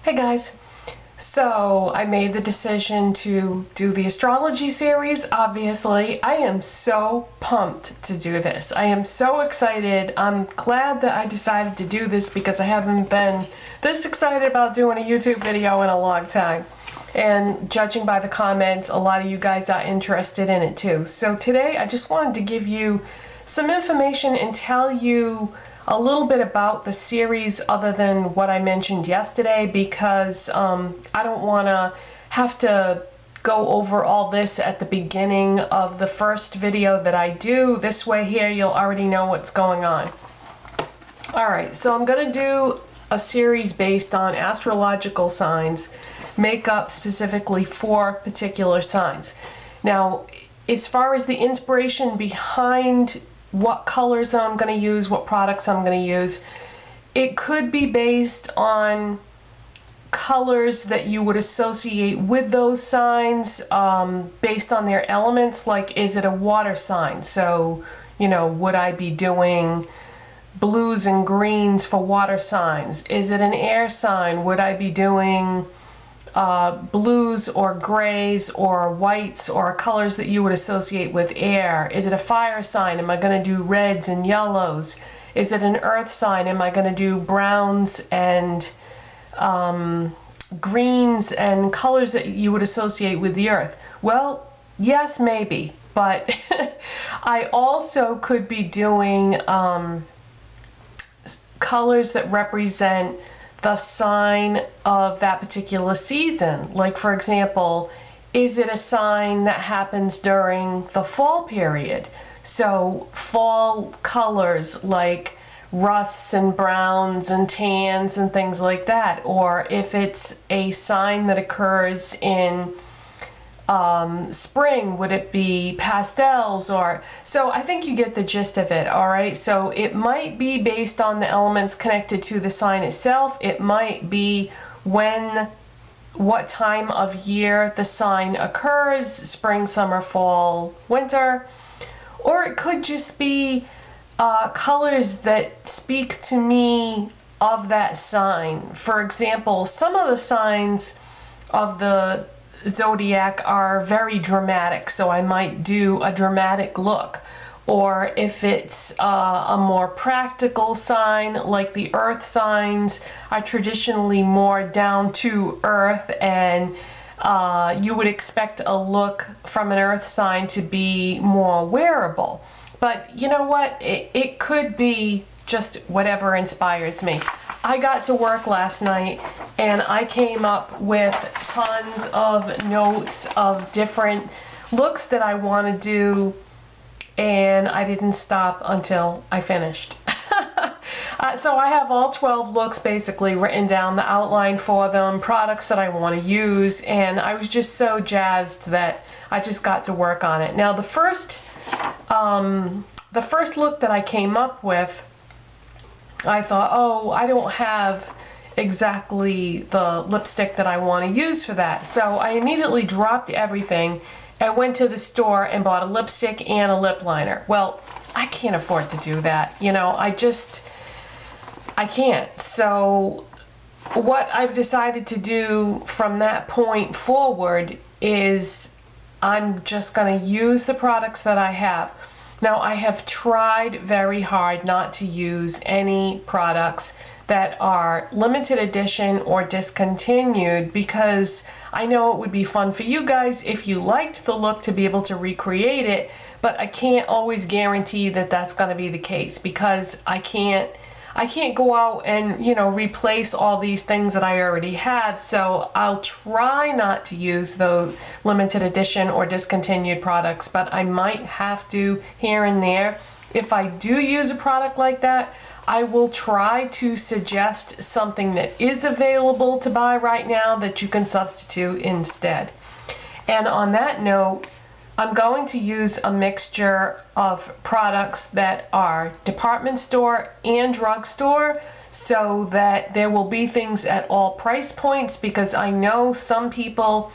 Hey guys, so I made the decision to do the astrology series. Obviously, I am so pumped to do this. I am so excited. I'm glad that I decided to do this because I haven't been this excited about doing a YouTube video in a long time. And judging by the comments, a lot of you guys are interested in it too. So today I just wanted to give you some information and tell you a little bit about the series other than what I mentioned yesterday, because I don't want to have to go over all this at the beginning of the first video that I do. This way here you'll already know what's going on. Alright, so I'm going to do a series based on astrological signs, makeup specifically for particular signs. Now, as far as the inspiration behind what colors I'm going to use, what products I'm going to use, it could be based on colors that you would associate with those signs, based on their elements. Like, is it a water sign? So, you know, would I be doing blues and greens for water signs? Is it an air sign? Would I be doing blues or grays or whites or colors that you would associate with air? Is it a fire sign? Am I going to do reds and yellows? Is it an earth sign? Am I going to do browns and greens and colors that you would associate with the earth? Well, yes, maybe, but I also could be doing colors that represent the sign of that particular season. Like, for example, is it a sign that happens during the fall period? So fall colors like rusts and browns and tans and things like that. Or if it's a sign that occurs in spring, would it be pastels? Or so I think you get the gist of it. All right, so it might be based on the elements connected to the sign itself. It might be what time of year the sign occurs: spring, summer, fall, winter. Or it could just be colors that speak to me of that sign. For example, some of the signs of the zodiac are very dramatic, so I might do a dramatic look. Or if it's a more practical sign, like the earth signs are traditionally more down to earth, and you would expect a look from an earth sign to be more wearable. But you know what? It could be just whatever inspires me. I got to work last night and I came up with tons of notes of different looks that I want to do, and I didn't stop until I finished. So I have all 12 looks basically written down, the outline for them, products that I want to use, and I was just so jazzed that I just got to work on it. Now the first look that I came up with, I thought, oh, I don't have exactly the lipstick that I want to use for that. So I immediately dropped everything and went to the store and bought a lipstick and a lip liner. Well, I can't afford to do that. You know, I can't. So what I've decided to do from that point forward is I'm just going to use the products that I have. Now, I have tried very hard not to use any products that are limited edition or discontinued, because I know it would be fun for you guys if you liked the look to be able to recreate it, but I can't always guarantee that that's going to be the case, because I can't go out and, you know, replace all these things that I already have. So I'll try not to use those limited edition or discontinued products, but I might have to here and there. If I do use a product like that, I will try to suggest something that is available to buy right now that you can substitute instead. And on that note, I'm going to use a mixture of products that are department store and drugstore, so that there will be things at all price points, because I know some people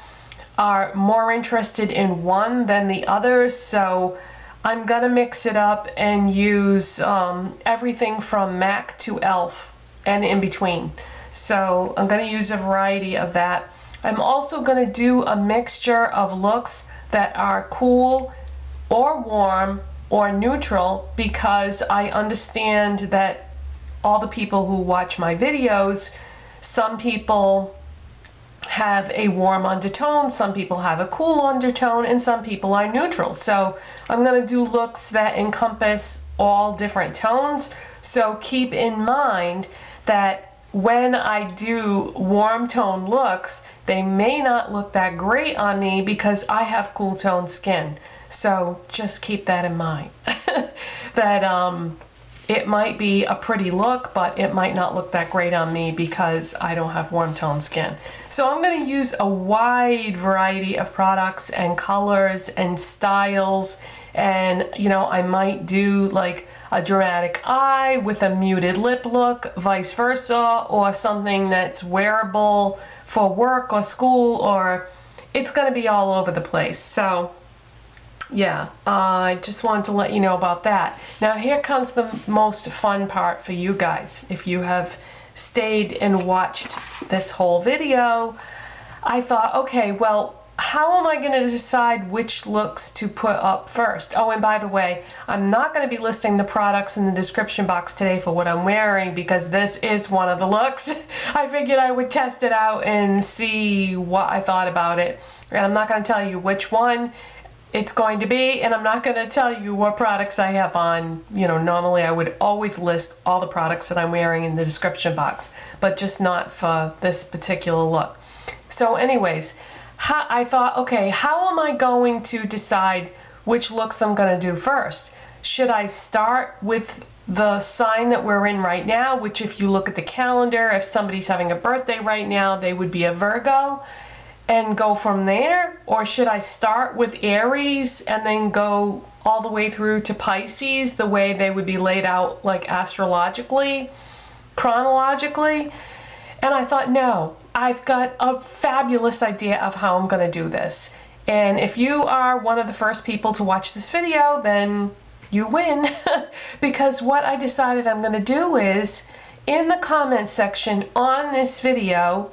are more interested in one than the other. So I'm gonna mix it up and use everything from MAC to ELF and in between. So I'm going to use a variety of that. I'm also going to do a mixture of looks that are cool or warm or neutral, because I understand that all the people who watch my videos, some people have a warm undertone, some people have a cool undertone, and some people are neutral. So I'm going to do looks that encompass all different tones. So keep in mind that when I do warm tone looks, they may not look that great on me because I have cool tone skin. So just keep that in mind. That it might be a pretty look, but it might not look that great on me because I don't have warm tone skin. So I'm going to use a wide variety of products and colors and styles, and I might do like a dramatic eye with a muted lip look, vice versa, or something that's wearable for work or school, or it's going to be all over the place. So yeah, I just wanted to let you know about that. Now here comes the most fun part for you guys. If you have stayed and watched this whole video, I thought, okay, well, how am I going to decide which looks to put up first? Oh, and by the way, I'm not going to be listing the products in the description box today for what I'm wearing, because this is one of the looks. I figured I would test it out and see what I thought about it. And I'm not going to tell you which one it's going to be, and I'm not going to tell you what products I have on. Normally I would always list all the products that I'm wearing in the description box, but just not for this particular look. So anyways, I thought, okay, how am I going to decide which looks I'm going to do first? Should I start with the sign that we're in right now, which if you look at the calendar, if somebody's having a birthday right now, they would be a Virgo, and go from there? Or should I start with Aries and then go all the way through to Pisces, the way they would be laid out, like astrologically, chronologically? And I thought, no, I've got a fabulous idea of how I'm going to do this. And if you are one of the first people to watch this video, then you win. Because what I decided I'm going to do is, in the comment section on this video,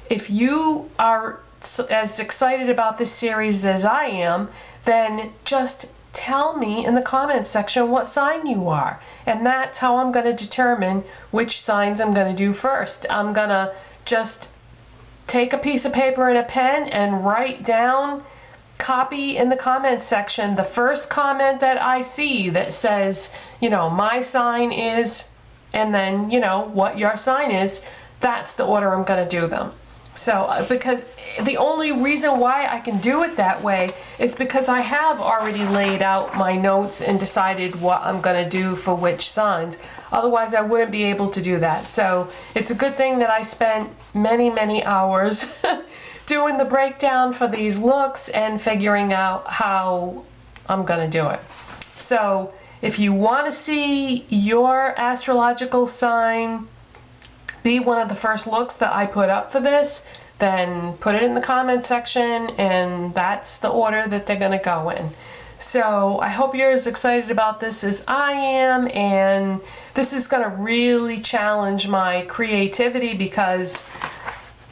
if you are as excited about this series as I am, then just tell me in the comments section what sign you are. And that's how I'm going to determine which signs I'm going to do first. I'm going to just take a piece of paper and a pen and write down, copy in the comments section, the first comment that I see that says, my sign is, and then, what your sign is. That's the order I'm going to do them. So, because the only reason why I can do it that way is because I have already laid out my notes and decided what I'm going to do for which signs. Otherwise, I wouldn't be able to do that. So, it's a good thing that I spent many, many hours doing the breakdown for these looks and figuring out how I'm going to do it. So, if you want to see your astrological sign be one of the first looks that I put up for this, then put it in the comment section, and that's the order that they're going to go in. So I hope you're as excited about this as I am, and this is going to really challenge my creativity because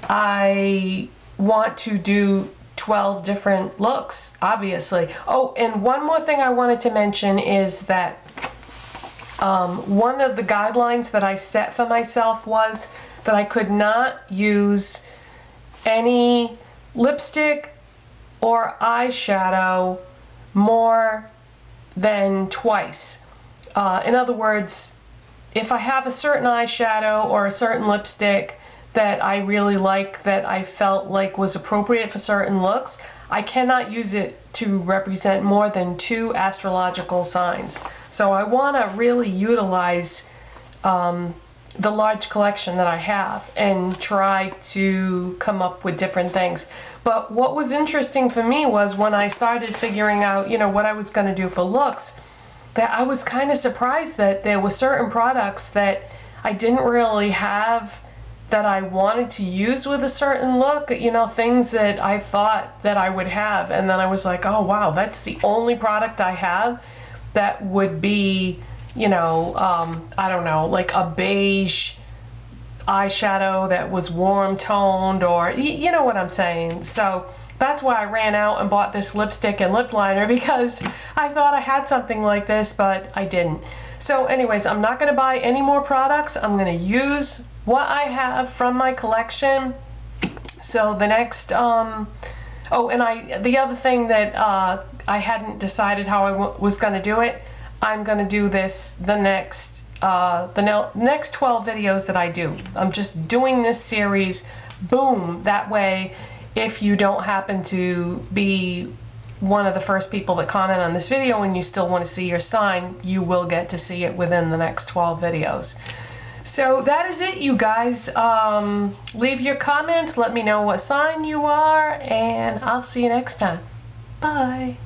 I want to do 12 different looks, obviously. Oh, and one more thing I wanted to mention is that one of the guidelines that I set for myself was that I could not use any lipstick or eyeshadow more than twice. In other words, if I have a certain eyeshadow or a certain lipstick that I really like, that I felt like was appropriate for certain looks, I cannot use it to represent more than 2 astrological signs. So I want to really utilize the large collection that I have and try to come up with different things. But what was interesting for me was when I started figuring out, what I was going to do for looks, that I was kind of surprised that there were certain products that I didn't really have that I wanted to use with a certain look, things that I thought that I would have. And then I was like, oh wow, that's the only product I have that would be, I don't know, like a beige eyeshadow that was warm toned, or you know what I'm saying. So that's why I ran out and bought this lipstick and lip liner, because I thought I had something like this, but I didn't. So anyways, I'm not going to buy any more products. I'm going to use what I have from my collection. So the next, oh, and the other thing that I hadn't decided how I was going to do it, I'm going to do this the next 12 videos that I do. I'm just doing this series, boom, that way if you don't happen to be one of the first people that comment on this video and you still want to see your sign, you will get to see it within the next 12 videos. So that is it, you guys. Leave your comments, let me know what sign you are, and I'll see you next time. Bye.